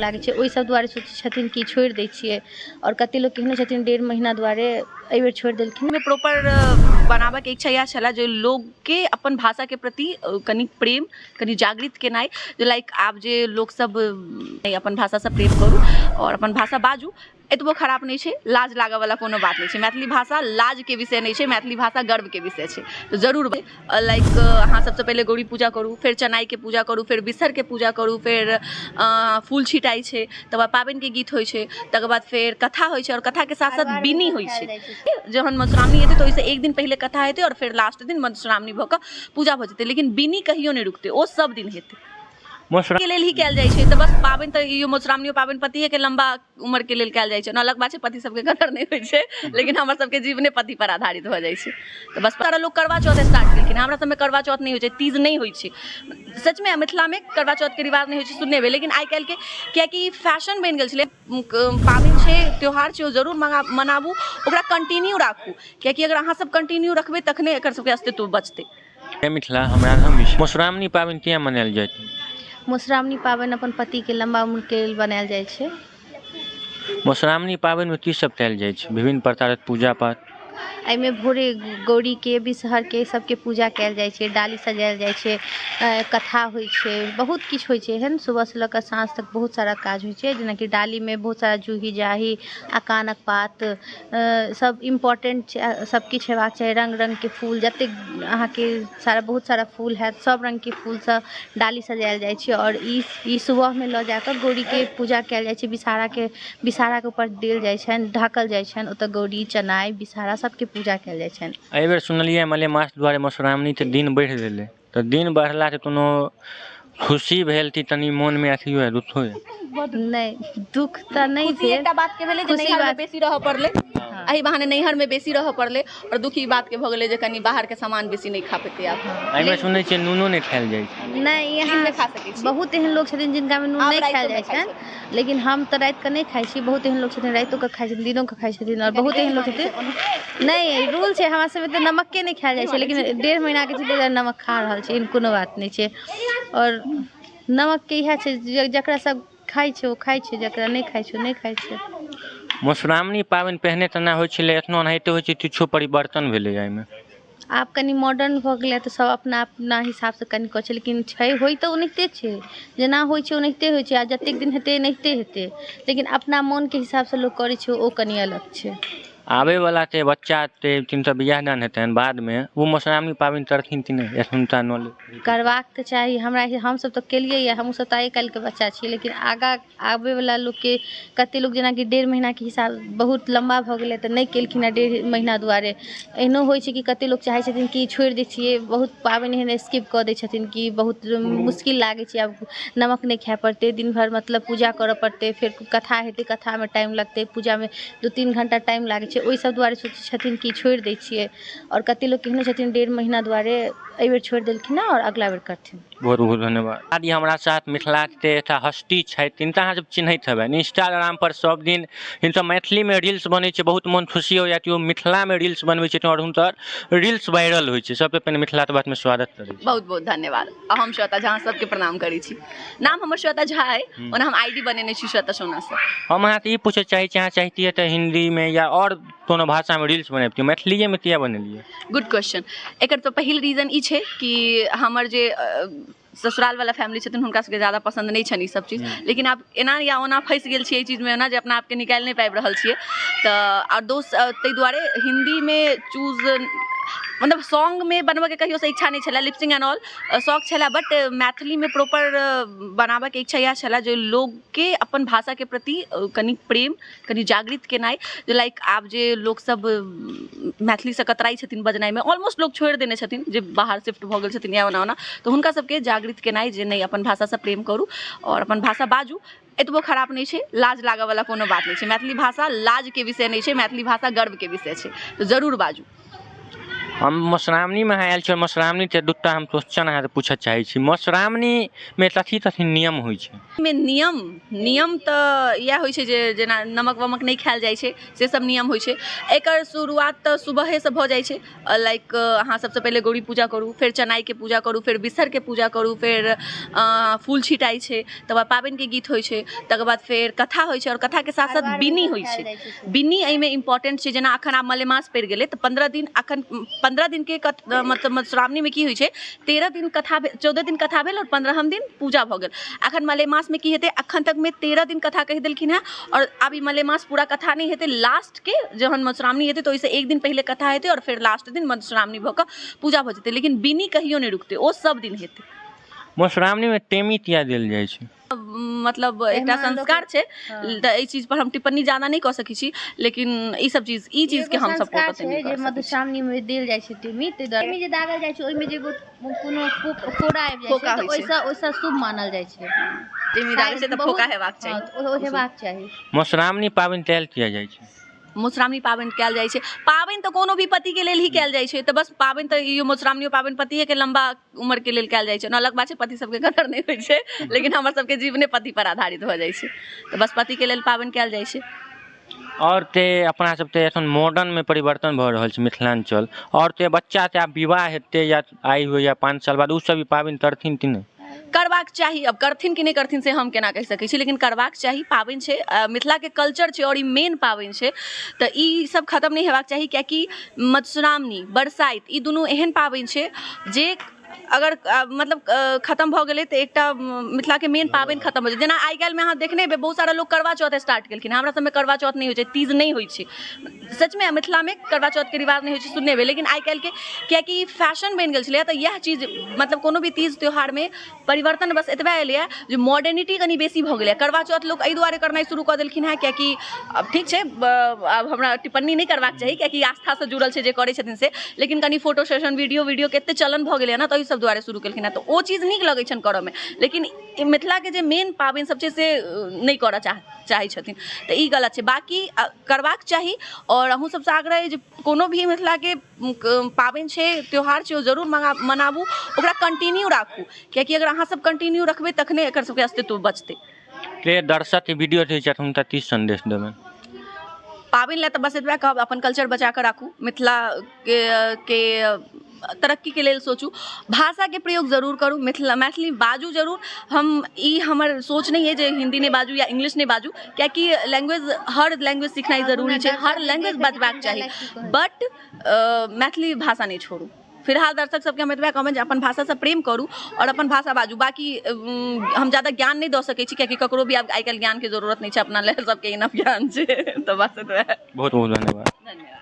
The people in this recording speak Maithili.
लागे छै ओहि सब दुआरे सोचै छथिन कि छोड़ि दै छियै और कते लोग केहनो छथिन 1.5 महीना दुआरे एहि बेर छोड़ि देलखिन। में प्रॉपर बनाबे के इच्छा इएह छला जे लोग के अपन भाषा के प्रति कनी प्रेम कनी जागृत केनाइ, जे लाइक आब जे लोग सब अपन भाषा से प्रेम करू और अपन भाषा बाजू। एतबो खराब नहीं है, लाज लागे वाला कोनो बात नहीं है। मैथिली भाषा लाज के विषय नहीं है, मैथिली भाषा गर्व के विषय है। तो जरूर लाइक अहाँ सबसे पहले गौरी पूजा करू, फिर चनाई के पूजा करू, फिर बिसर के पूजा करू, फिर फूल छिटाई है, तकर बाद पाबनि के गीत होइ छै, तकर बाद फिर कथा होइ छै और कथा के साथ साथ बिनी होइ छै। जहन मधुश्रावणी हेतै तो ओइसे एक दिन पहले कथा हेतै और फिर लास्ट दिन मधुश्रावणी भऽ कऽ पूजा भऽ जेतै, लेकिन बिनी कहियो नहीं रुकतै, ओ सब दिन हेतै के लेल ही कयल जाइ छै। तऽ बस पाबनि तऽ ई मधुश्रावणी पाबनि पतिये के लंबा उम्र के लेल कयल जाइ छै। अलग बात छै पति सबके कदर नहीं होइ छै, लेकिन हमर सबके जीवने पति पर आधारित भऽ जाइ छै। तऽ बस सारा लोग करवा चौथ स्टार्ट केलखिन, हमरा सबमे करवा चौथ नहीं होइ छै, तीज नहीं होइ छै। सच में मिथिला में करवा चौथ के रिवाज नहीं होइ छै सुनने में, लेकिन आइ काल्हि के कियाकि फैशन बनि गेल छलै। पाबनि छै, त्योहार छै, जरूर मनाबू, ओकरा कंटिन्यू राखू, कियाकि अगर अहाँ सब कंटिन्यू रखबै तखने एकर सबके अस्तित्व बचतै। मिथिला हमरा मधुश्रावणी पाबनि किया मनायल जाइ छै? मधुश्रावणी पाबनि अपन पति के लंबा उम्र के लेल बनायल जाइ छै। मधुश्रावणी पाबनि में की सब कयल जाइ छै? विभिन्न प्रकारक पूजा पाठ। एहिमे भोरे गौरी के बिसहर के सबके पूजा कयल जाइ छै, डाली सजायल जाइ छै, कथा होइ छै, बहुत किछु होइ छै एहन। सुबह से लऽ कऽ साँझ तक बहुत सारा काज होइ छै, जेनाकि डाली में बहुत सारा जूही जाही आकानक पात सब इम्पोर्टेंट सब किछु हेबाक चाही। रंग रंग के फूल जते अहाँके सारा बहुत सारा फूल हैत, सब रंग के फूल से डाली सजायल जाइ छै और ई सुबह में लऽ जाकर गौरी के पूजा कयल जाइ छै। बिसारा के ऊपर देल जाइ छनि, ढकल जाइ छनि, ओतऽ गौरी चनाई बिसारा सबके पूजा कयल जाइ छनि। एहि बेर सुनलियै मलेमास दुआरे मधुश्रावणी के दिन बढ़ि गेलै, तऽ दिन बढ़ला से कोनो खुशी भेल कि तनी मोन में अथी हुए दुख हुए? नहीं दुख तऽ नहीं भेल, एकटा बात के भेलै जे नैहर में बेसी रहऽ पड़लै, एहि बहाने नैहर में बेसी रहऽ पड़लै, और दुखी बात के भऽ गेलै जे कनी बाहर के सामान बेसी नहीं खा पेतै आब। एहि में सुनै छियै नूनो नहीं खायल जाइ छै। नहीं यहाँ खा सकै छी, बहुत एहन लोग छथिन जिनका में नून नहीं खायल जाइ छनि, लेकिन हम तऽ राति के नहीं खाइ छी। बहुत एहन लोग छथिन राइतो के खाइ छथिन, दिनो के खाइ छथिन, और बहुत एहन लोग छथिन नहीं रूल छै हमरा सब में तऽ नमके नहीं खायल जाइ छै, लेकिन 1.5 महीना के छै नमक खा रहल छै, एहन कोनो बात नहीं छै। और नमक के इएह छै जकरा सब खाइ छै ओ खाइ छै, जकरा नहीं खाइ छै ओ नहीं खाइ छै। मधुश्रावणी पाबनि पहिने तेना होइ छलै, एखनो ओनाहिते होइ छै, किछो परिवर्तन भेलै एहिमे? आब कनी मॉडर्न भऽ गेलै तऽ सब अपना अपना हिसाब से कनी करै छै, लेकिन छै होइ तऽ ओनाहिते छै, जेना होइ छै ओनाहिते होइ छै। आ जतेक दिन हेतै एनाहिते हेतै, लेकिन अपना मोन के हिसाब से लोग करै छै ओ कनी अलग छै। आबे वाला के बच्चा के जिनका बियाह दान हेतनि बाद में वो मधुश्रावणी पाबनि करथिन कि नहीं? एखुनका नॉलेज करबाक तऽ चाही, हमरा हम सब तो केलिए या हम सब तो आइ काल्हि के बच्चा छी, लेकिन आगा आबे वाला लोग के कते लोग जेना कि 1.5 महीना के हिसाब बहुत लंबा भऽ गेलै तऽ नहीं केलखिन 1.5 महीना दुआरे। एहनो होइ छै कि कते लोग चाहे छथिन कि छोड़ि दै छियै, बहुत पाबनि एहन स्किप कऽ दै छथिन कि बहुत मुश्किल लागै छै, आब नमक नहीं खाय पड़तै, दिन भर मतलब पूजा करऽ पड़तै, फिर कथा हेतै, कथा में टाइम लगतै, पूजा में 2-3 घंटा टाइम लागै छै, ओहि सब दुआरे सोचै छथिन कि छोड़ि दै छियै। और कते लोग केहनो छथिन 1.5 महीना दुआरे एहि बेर छोड़ि देलखिन और अगला बेर करथिन। बहुत बहुत धन्यवाद। आज हमरा साथ मिथिला के एकटा हस्ती छथि, तिनका अहाँ सब चिन्हैत हेबनि, इंस्टाग्राम पर सब दिन हिनका मैथिली में रील्स बनै छै, बहुत मन खुशी होइए कि ओ मिथिला में रील्स बनबै छथिन और हुनकर रील्स वायरल होइ छै। सबसे पहिने मिथिला बात में स्वागत करै छी। बहुत बहुत धन्यवाद। हम श्वेता झा सबके प्रणाम करै छी। नाम हमर श्वेता झा है, ओना हम आईडी बनेने छी श्वेता सोना से। हम अहाँ ई पूछे चाहे छी, अहाँ चाहतियै तऽ हिंदी में या और कोनो भाषा में रील्स बनैबतियै, मैथिलीए में किया बनेलियै? Good question. एकर तो पहिल रीजन ई छै कि हमर जे ससुराल वाला फैमिली छथिन हुनका सबके ज्यादा पसंद नहीं छनि ई सब चीज, लेकिन आब एना या ओना फंसि गेल छियै एहि चीज में ओना जे अपना आपके निकालि नहीं पाबि रहल छियै। तऽ और दोस्त ताहि दुआरे हिंदी में चूज मतलब सॉन्ग में बनबे के कहियो से इच्छा नहीं छला, लिपसिंग एंड ऑल शौक छला, बट मैथिली में प्रॉपर बनाबे के इच्छा इएह छला जे लोग के अपन भाषा के प्रति कनी प्रेम कनी जागृत केनाइ। जे लाइक आब जे लोग सब मैथिली से कतराई छथिन बजनाइ में, ऑलमोस्ट लोग छोड़ि देने छथिन जे बाहर शिफ्ट भऽ गेल छथिन या ओना ओना, तो हुनका सबके जागृत केनाइ जे नहीं अपन भाषा से प्रेम करू और अपन भाषा बाजू। एतबो खराब नहीं है, लाज लागे वाला कोनो बात नहीं है। मैथिली भाषा लाज के विषय नहीं है, मैथिली भाषा गर्व के विषय है, तो जरूर बाजू। हम मधुश्रावणी में आयल छी, मधुश्रावणी ते दूटा हम क्वेश्चन अहाँ से पूछऽ चाहे छी। मधुश्रावणी में कथी कथी नियम होइ छै? में नियम तऽ इएह होइ छै जे जेना नमक वमक नहीं खायल जाइ छै, से सब नियम होइ छै। एकर शुरुआत तऽ सुबहे से भऽ जाइ छै। लाइक अहाँ सबसे पहले गौरी पूजा करू, फिर चनाई के पूजा करू, फिर बिसर के पूजा करू, फिर फूल छिटाई छै, तकर बाद पाबनि के गीत होइ छै, तकर बाद फिर कथा होइ छै, और कथा के साथ साथ बिन्नी होइ छै। बिन्नी एहिमे इम्पोर्टेंट छै। जेना अखन आब मलेमास पड़ि गेलै तऽ 15 दिन अखन 15 दिन के मतलब मधुश्रावणी में की होइ छै, 13 दिन कथा 14 दिन कथा भेल और 15हम दिन पूजा भऽ गेल। अखन मलेमास में की हेतै, अखन तक में 13 दिन कथा कहि देलखिन है, और अब ई मलेमास पूरा कथा नहीं हेतै। लास्ट के जहन मधुश्रावणी हेतै तो ओइसे एक दिन पहले कथा हेतै और फिर लास्ट दिन मधुश्रावणी भऽ कऽ पूजा भऽ जेतै। लेकिन बिन्नी कहियो नहीं रुकतै, ओ सब दिन हेतै। मधुश्रावणी में टेमी किया देल जाइ छै? मतलब एकटा संस्कार छै, तऽ एहि चीज पर हम टिप्पणी ज्यादा नहीं कऽ सकै छी, लेकिन ई सब चीज के हम सपोर्ट ओते नहीं कर सकै छी। मधुश्रावणी में देल जाइ छै टेमी, ते टेमी जे दागल जाइ छै ओइमे जे कोनो फोड़ा आबि जाइ छै तऽ ओइसा शुभ मानल जाइ छै। टेमी दागल छै तऽ फोका हेबाक चाही। ओ हेबाक चाही। मधुश्रावणी पाबनि कयल किया जाइ छै? मधुश्रावणी पाबनि कयल जाइ छै। पाबनि तऽ कोनो भी पति के लेल ही कयल जाइ छै, तऽ बस पाबनि तऽ ई मधुश्रावणी पाबनि पतिये के लंबा उम्र के लेल कयल जाइ छै। अलग बात छै पति सबके कदर नहीं होइ छै, लेकिन हमर सबके जीवने पति पर आधारित भऽ जाइ छै, तऽ बस पति के लेल पाबनि कयल जाइ छै। और ते अपना सब ते एखन मॉडर्न में परिवर्तन भऽ रहल छै मिथिलांचल, और ते बच्चा ते आब विवाह हेतै या आइ हो या 5 साल बाद, उ सब भी पाबनि करथिन कि नहीं? करबाक चाही। अब करथिन कि नहीं करथिन से हम केना कहि सकै छी, लेकिन करबाक चाही। पाबनि छै, मिथिला के कल्चर छै, और ई मेन पाबनि छै, तऽ ई सब खत्म नहीं हेबाक चाही। कियाकि मधुश्रावणी, बरसाइत ई दुनू एहन पाबनि छै जे अगर मतलब खत्म भऽ गेलै तऽ एकटा मिथिला के मेन पाबनि खत्म हो जेतै। जेना आइ काल्हि में अहाँ देखने हेबै बहुत सारा लोग करवा चौथ स्टार्ट केलखिन। हमरा सबमे करवा चौथ नहीं होइ छै, तीज नहीं होइ छै। सच में मिथिला में करवा चौथ के रिवाज नहीं होइ छै, सुनने हेबै। लेकिन आइ काल्हि के कियाकि फैशन बनि गेल छलै, तऽ इएह चीज मतलब कोनो भी तीज त्योहार में परिवर्तन बस एतबे एलैए जे मॉडर्निटी कनी बेसी भऽ गेलै। करवा चौथ लोग एहि दुआरे करनाइ शुरू कऽ देलखिन है कियाकि अब ठीक छै, अब हमरा टिप्पणी नहीं करबाक चाही कियाकि आस्था से जुड़ल छै जे करै छथिन से, लेकिन कनी फोटो सेशन वीडियो के एते चलन भऽ गेलै ना, तऽ सब दुआरे शुरू केलखिन है, तऽ ओ चीज नीक लगै छनि करऽ में। लेकिन मिथिला के जे मेन पाबनि सब छै से नहीं करऽ चाहै छथिन, तऽ ई गलत छै। बाकी करबाक चाही, और अहूँ सबसे आग्रह है जे कोनो भी मिथिला के पाबनि छै, त्योहार छै, ओ जरूर मनाबू, ओकरा कंटिन्यू राखू। कियाकि अगर अहाँ सब कंटिन्यू रखबै तखने एकर सबके अस्तित्व बचतै। के दर्शक वीडियो जे छथि हुनका की संदेश देबनि? पाबनि लए तऽ बस एतबे कहब, अपन कल्चर बचा कऽ राखू, मिथिला के तरक्की के लेल सोचू, भाषा के प्रयोग जरूर करू, मैथिली बाजू जरूर। हमर सोच नहीं है जे हिंदी नहीं बाजू या इंग्लिश नहीं बाजू, कियाकि हर लैंग्वेज सीखनाइ जरूरी छै, हर लैंग्वेज बजबाक चाही, बट मैथिली भाषा नहीं छोड़ू। फिलहाल दर्शक सबके हम एतबे कहबनि जे अपन भाषा से प्रेम करू और अपन भाषा बाजू। बाकी हम ज्यादा ज्ञान नहीं दऽ सकै छी, कियाकि ककरो भी आइ काल्हि ज्ञान के जरूरत नहीं छै, अपना लेल सबके इनफ ज्ञान छै, तऽ बस एतबे। बहुत बहुत धन्यवाद।